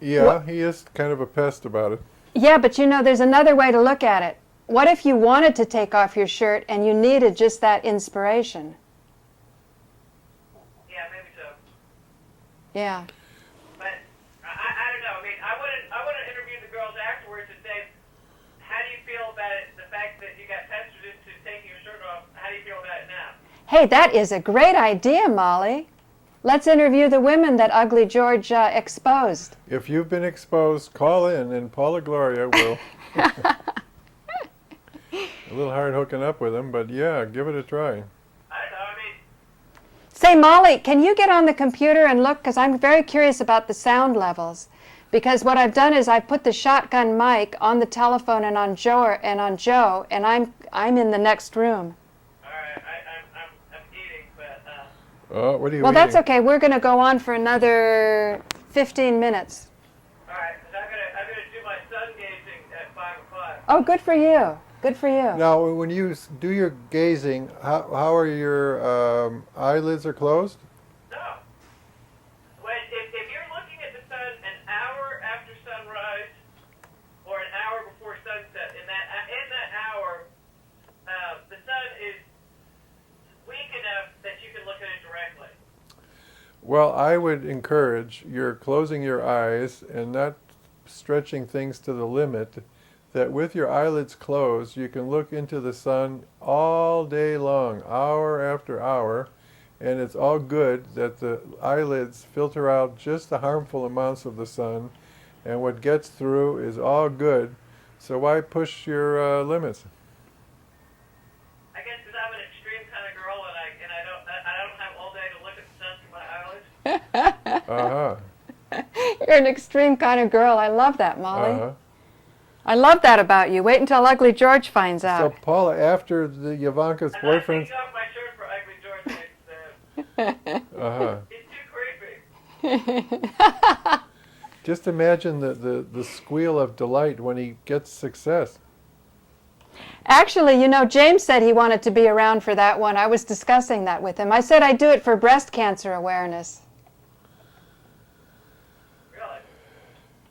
Yeah, he is kind of a pest about it. Yeah, but you know, there's another way to look at it. What if you wanted to take off your shirt and you needed just that inspiration? Yeah, maybe so. Yeah. But I don't know. I mean, I wouldn't interview the girls afterwards and say, how do you feel about it, the fact that you got pestered into taking your shirt off? How do you feel about it now? Hey, that is a great idea, Molly. Let's interview the women that Ugly George exposed. If you've been exposed, call in and Paula Gloria will. A little hard hooking up with him, but yeah, give it a try. I don't know. I mean, Say, Molly, can you get on the computer and look? Because I'm very curious about the sound levels. Because what I've done is I've put the shotgun mic on the telephone and on Joe, and I'm in the next room. all right, I'm eating, but Oh, what are you Well, that's eating? okay. We're going to go on for another 15 minutes. all right, 'cause I'm gonna do my sun gazing at 5:00. Oh, good for you. Good for you. Now, when you do your gazing, how are your eyelids are closed? No. If you're looking at the sun an hour after sunrise or an hour before sunset, in that hour, the sun is weak enough that you can look at it directly. Well, I would encourage your closing your eyes and not stretching things to the limit, that with your eyelids closed, you can look into the sun all day long, hour after hour, and it's all good that the eyelids filter out just the harmful amounts of the sun, and what gets through is all good. So why push your limits? I guess because I'm an extreme kind of girl, and I don't have all day to look at the sun through my eyelids. Uh-huh. You're an extreme kind of girl. I love that, Molly. Uh-huh. I love that about you. Wait until Ugly George finds So out. Paula, after the Ivanka's I'm not boyfriend, taking off my shirt for Ugly George. uh-huh. It's too creepy. Just imagine the squeal of delight when he gets success. Actually, you know, James said he wanted to be around for that one. I was discussing that with him. I said I'd do it for breast cancer awareness. Really?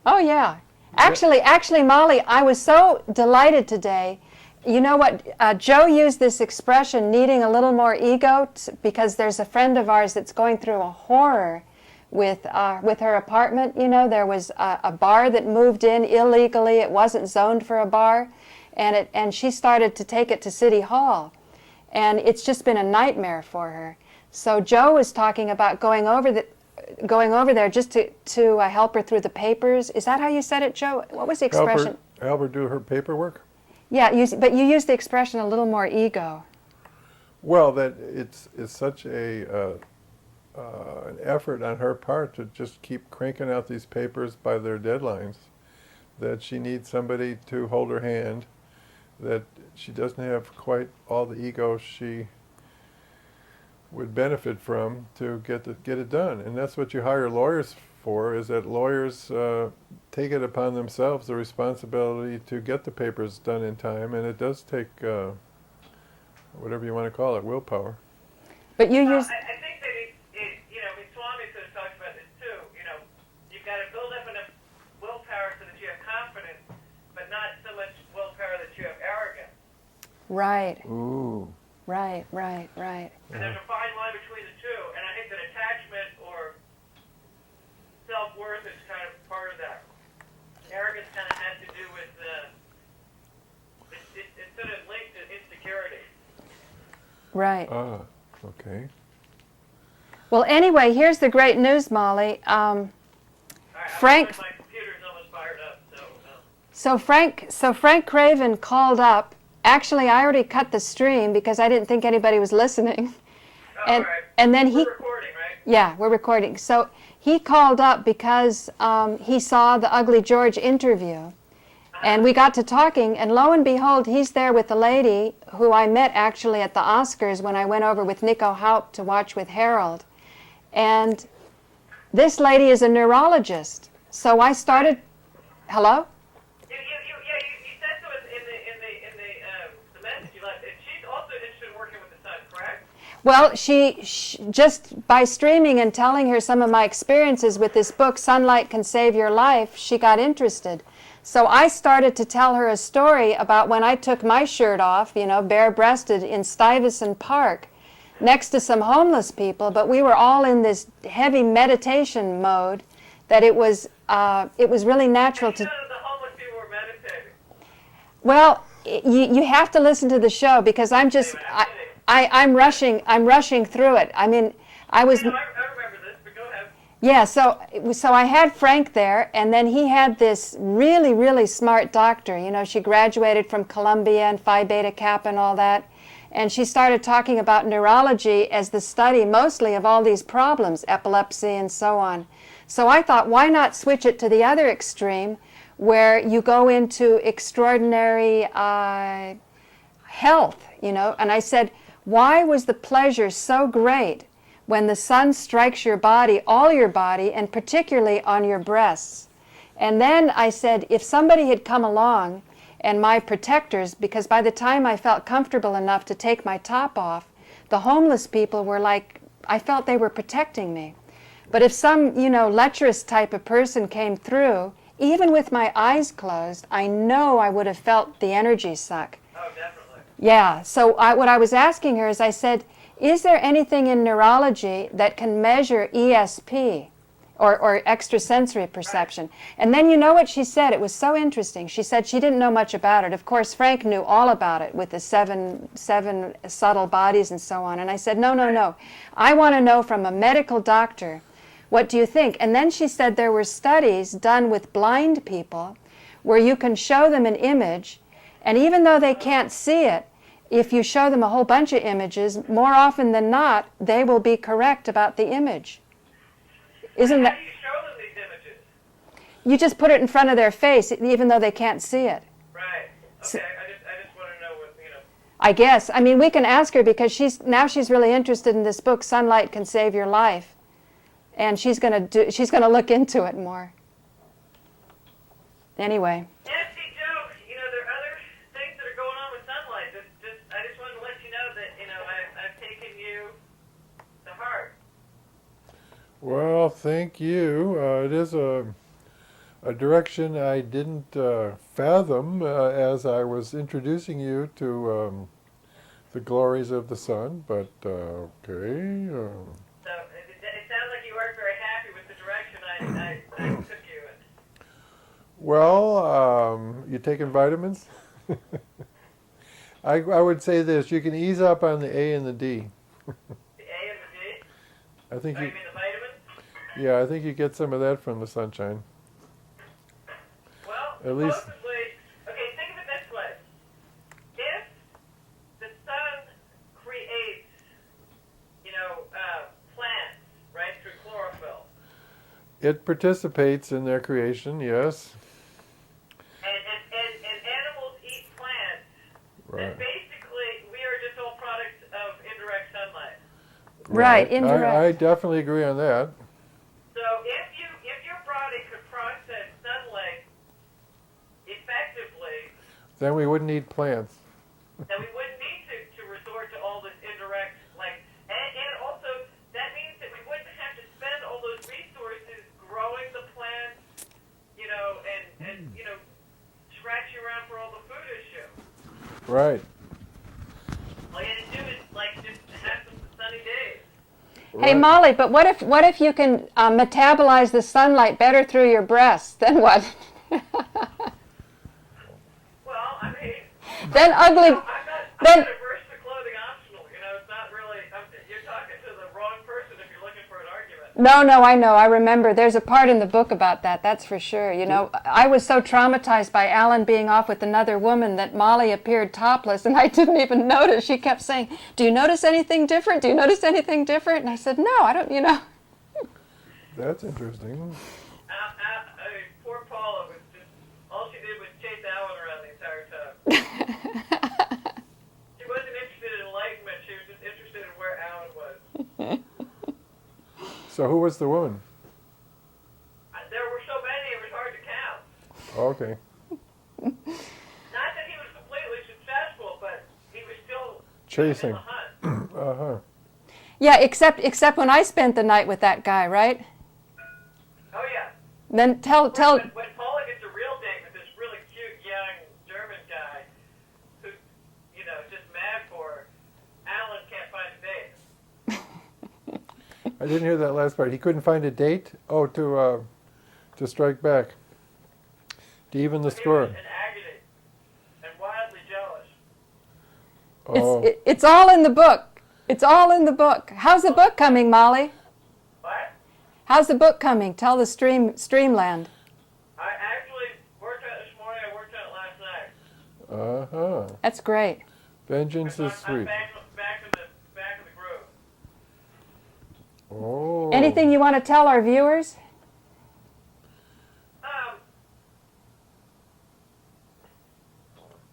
Oh, yeah. Actually, Molly, I was so delighted today. You know what? Joe used this expression, needing a little more ego, because there's a friend of ours that's going through a horror with her apartment. You know, there was a bar that moved in illegally. It wasn't zoned for a bar, and she started to take it to City Hall, and it's just been a nightmare for her. So Joe was talking about going over there just to help her through the papers. Is that how you said it, Joe? What was the expression? Help her do her paperwork? Yeah, but you used the expression a little more ego. Well, that it's such an effort on her part to just keep cranking out these papers by their deadlines, that she needs somebody to hold her hand, that she doesn't have quite all the ego she would benefit from to get it done. And that's what you hire lawyers for, is that lawyers take it upon themselves the responsibility to get the papers done in time, and it does take whatever you want to call it, willpower. But you use... I think that Swami sort of talks about this too. You know, you've got to build up enough willpower so that you have confidence, but not so much willpower that you have arrogance. Right. Ooh. Right. And there's a fine line between the two, and I think that attachment or self-worth is kind of part of that. Arrogance kind of has to do with it's sort of linked to insecurity. Right. Ah, okay. Well, anyway, here's the great news, Molly. All right, Frank... My computer's almost fired up, So Frank Craven called up. Actually, I already cut the stream because I didn't think anybody was listening. all right. And then We're recording, right? Yeah, we're recording. So he called up because he saw the Ugly George interview. And we got to talking, and lo and behold, he's there with the lady who I met actually at the Oscars when I went over with Nico Haupt to watch with Harold. And this lady is a neurologist. So I started... Hello? You said so in the message you left. And she's also interested in working with the sun, correct? Well, she just by streaming and telling her some of my experiences with this book, Sunlight Can Save Your Life, she got interested. So I started to tell her a story about when I took my shirt off, you know, bare-breasted in Stuyvesant Park next to some homeless people, but we were all in this heavy meditation mode that it was really natural to... None of the homeless people were meditating. Well, you have to listen to the show because I'm just... I'm rushing through it. I mean, I was... I remember this, but go ahead. Yeah, so I had Frank there, and then he had this really, really smart doctor. You know, she graduated from Columbia and Phi Beta Kappa and all that. And she started talking about neurology as the study mostly of all these problems, epilepsy and so on. So I thought, why not switch it to the other extreme where you go into extraordinary health, you know? And I said, why was the pleasure so great when the sun strikes your body, all your body, and particularly on your breasts? And then I said, if somebody had come along and my protectors, because by the time I felt comfortable enough to take my top off, the homeless people were like, I felt they were protecting me. But if some, you know, lecherous type of person came through, even with my eyes closed, I know I would have felt the energy suck. Oh, definitely. Yeah, so what I was asking her is, I said, is there anything in neurology that can measure ESP, or extrasensory perception? And then you know what she said? It was so interesting. She said she didn't know much about it. Of course, Frank knew all about it with the seven subtle bodies and so on. And I said, no. I want to know from a medical doctor, what do you think? And then she said there were studies done with blind people where you can show them an image, and even though they can't see it, if you show them a whole bunch of images, more often than not, they will be correct about the image. Isn't that? How do you show them these images? You just put it in front of their face, even though they can't see it. Right. Okay. I just want to know what, you know. I guess. I mean, we can ask her because she's really interested in this book, Sunlight Can Save Your Life, and she's gonna look into it more. Anyway. Nasty joke. You know, there are other things that are going on with sunlight. I just wanted to let you know that, you know, I've taken you to heart. Well, thank you. It is a direction I didn't fathom as I was introducing you to the glories of the sun, but okay. So it sounds like you weren't very happy with the direction I took you in. Well, you taking vitamins? I would say this, you can ease up on the A and the D. The A and the D? I think you mean the vitamins? Yeah, I think you get some of that from the sunshine. Well, at least. Supposedly, okay, think of it this way. If the sun creates, you know, plants, right, through chlorophyll. It participates in their creation, yes. And animals eat plants. Right. And basically, we are just all products of indirect sunlight. Right, indirect. I definitely agree on that. So if your body could process sunlight effectively, Then we wouldn't need plants. then we wouldn't need to resort to all this indirect, and also that means that we wouldn't have to spend all those resources growing the plants, you know, and you know, scratching around for all the food issue. Right. All you had to do is just have some sunny days. Hey, Molly, but what if you can metabolize the sunlight better through your breasts? Then what? Well, I mean, Then ugly. I'm not averse to clothing optional. You know, it's not really. You're talking to the wrong person if you're looking for an argument. No, I know. I remember. There's a part in the book about that. That's for sure. You know, I was so traumatized by Alan being off with another woman that Molly appeared topless, and I didn't even notice. She kept saying, "Do you notice anything different? Do you notice anything different?" And I said, "No, I don't." You know. That's interesting. I mean, poor Paula was just all she did was chase Alan around the entire time. She wasn't interested in enlightenment. She was just interested in where Alan was. So who was the woman? There were so many, it was hard to count. Okay. Not that he was completely successful, but he was still Chasing. in the hunt. Uh-huh. Yeah, except when I spent the night with that guy, right? Oh yeah. Then tell. When Paula gets a real date with this really cute young German guy who, just mad for her, Alan can't find a date. I didn't hear that last part. He couldn't find a date? Oh, to strike back. To even the score. In agony and wildly jealous. Oh. It's all in the book. It's all in the book. How's the book coming, Molly? What? How's the book coming? Tell the streamland. I actually worked on it this morning. I worked on it last night. Uh-huh. That's great. Vengeance is I'm sweet. back in the groove. Oh. Anything you want to tell our viewers? No,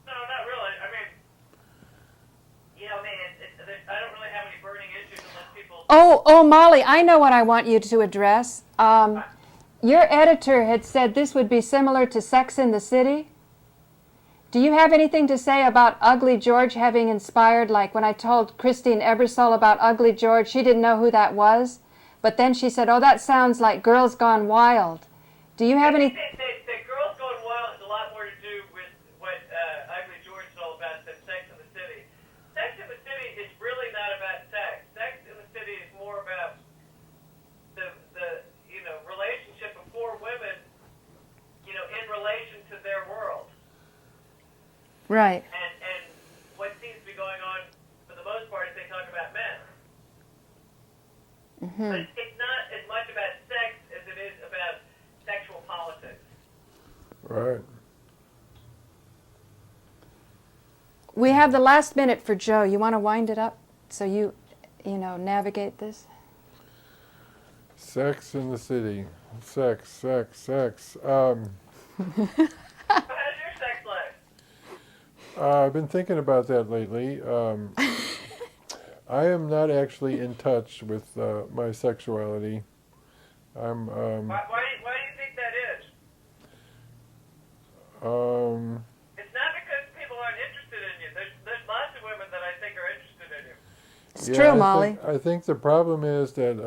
not really. I mean, I don't really have any burning issues unless people. Oh, Molly, I know what I want you to address. Your editor had said this would be similar to Sex in the City. Do you have anything to say about Ugly George having inspired, like when I told Christine Ebersole about Ugly George, she didn't know who that was, but then she said, oh, that sounds like Girls Gone Wild. Do you have any... The Girls Gone Wild has a lot more to do with what Ugly George is all about than Sex in the City. Sex in the City is really not about sex. Sex in the City is more about the relationship of four women, in relation to their world. Right. And what seems to be going on, for the most part, is they talk about men. Mm-hmm. But it's not as much about sex as it is about sexual politics. Right. We have the last minute for Joe. You want to wind it up so you navigate this? Sex in the City. Sex. How's your sex life? I've been thinking about that lately. I am not actually in touch with my sexuality. I'm. Why do you think that is? It's not because people aren't interested in you. There's lots of women that I think are interested in you. It's true, Molly. I think the problem is that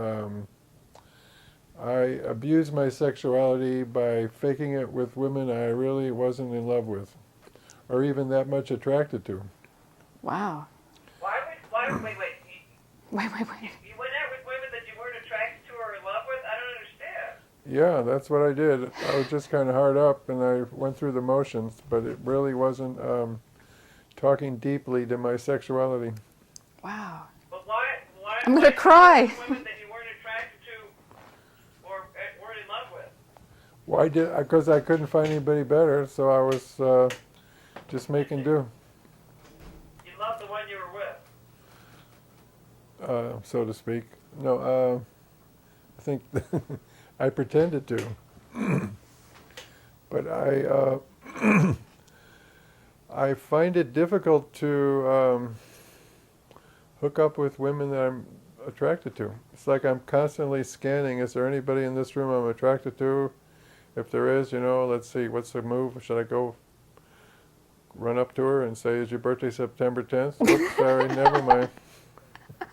I abused my sexuality by faking it with women I really wasn't in love with, or even that much attracted to. Wow. Wait. Wait. You went out with women that you weren't attracted to or in love with? I don't understand. Yeah, that's what I did. I was just kind of hard up, and I went through the motions, but it really wasn't talking deeply to my sexuality. Wow. But why I'm going to cry. Women that you weren't attracted to or weren't in love with? Why did? Because I couldn't find anybody better, so I was just making do. You loved the one you were with. So to speak. No, I think I pretended to, but I find it difficult to hook up with women that I'm attracted to. It's like I'm constantly scanning. Is there anybody in this room I'm attracted to? If there is, let's see, what's the move? Should I go run up to her and say, is your birthday September 10th? Oops, sorry, never mind. Have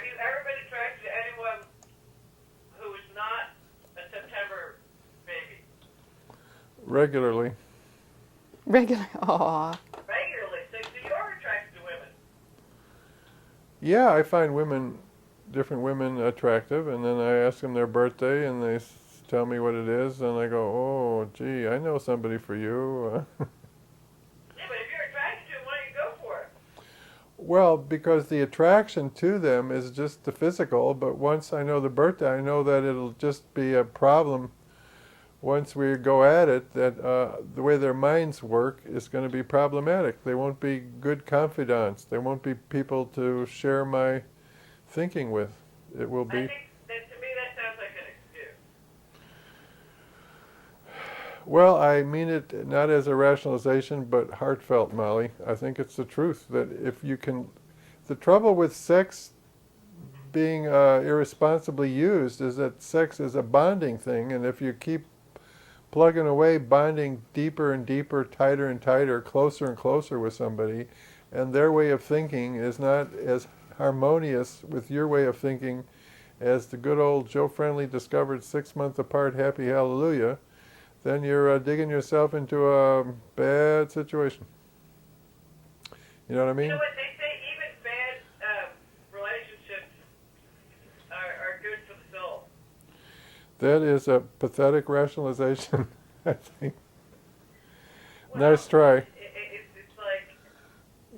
you ever been attracted to anyone who is not a September baby? Regularly. Aw. Regularly, so you are attracted to women. Yeah, I find different women attractive, and then I ask them their birthday, and they tell me what it is, and I go, oh, gee, I know somebody for you. Yeah, but if you're attracted to them, why don't you go for it? Well, because the attraction to them is just the physical, but once I know the birthday, I know that it'll just be a problem once we go at it, that the way their minds work is going to be problematic. They won't be good confidants. They won't be people to share my thinking with. It will be... I think that, to me, that sounds like an excuse. Well, I mean it not as a rationalization, but heartfelt, Molly. I think it's the truth that if you can... The trouble with sex being irresponsibly used is that sex is a bonding thing, and if you keep plugging away, bonding deeper and deeper, tighter and tighter, closer and closer with somebody, and their way of thinking is not as harmonious with your way of thinking as the good old Joe Friendly discovered 6 months apart happy hallelujah, then you're digging yourself into a bad situation. You know what I mean? You know what they say? Even bad relationships are good for the soul. That is a pathetic rationalization, I think. Well, Nice try. It's like,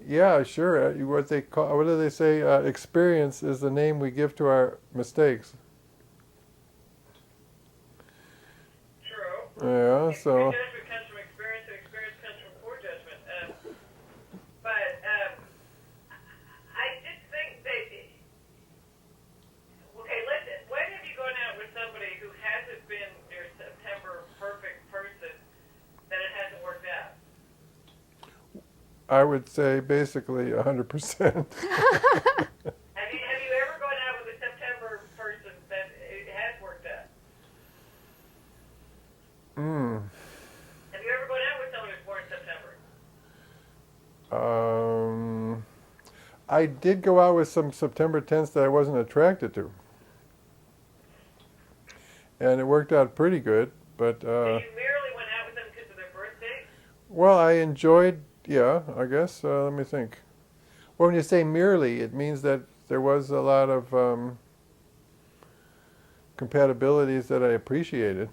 Yeah, sure. What they call, what do they say? Experience is the name we give to our mistakes. true. Yeah, so. Good judgment comes from experience, and experience comes from poor judgment. But I just think that, okay, when have you gone out with somebody who hasn't been your September perfect person, that it hasn't worked out? I would say basically 100%. Have you ever gone out with a September person that it has worked out? Have you ever gone out with someone who's born in September? I did go out with some September 10ths that I wasn't attracted to. And it worked out pretty good, but... So you merely went out with them because of their birthday? Well, I enjoyed, yeah, I guess. Let me think. Well, when you say merely, it means that there was a lot of compatibilities that I appreciated.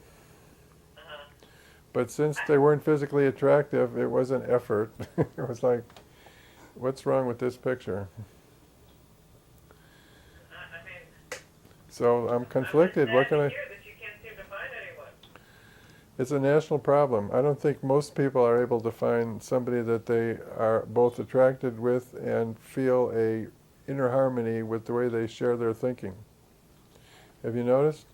But since they weren't physically attractive, it was an effort. It was like, what's wrong with this picture? I mean, So I'm conflicted. What can I... that you can't seem to find anyone. It's a national problem. I don't think most people are able to find somebody that they are both attracted with and feel a inner harmony with the way they share their thinking. Have you noticed?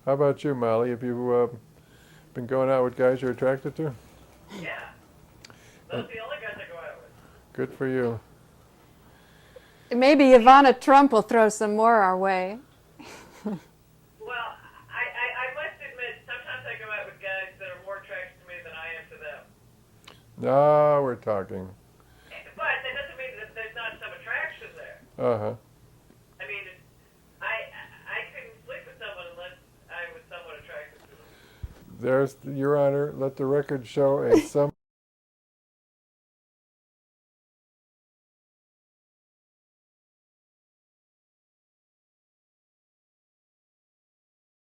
How about you, Molly? Have you been going out with guys you're attracted to? Yeah. Those are the only guys I go out with. Good for you. Maybe Ivanka Trump will throw some more our way. Well, I must admit, sometimes I go out with guys that are more attracted to me than I am to them. Now we're talking. But that doesn't mean that there's not some attraction there. Uh-huh. I mean, I couldn't sleep with someone unless I was somewhat attracted to them. There's, Your Honor, let the record show a some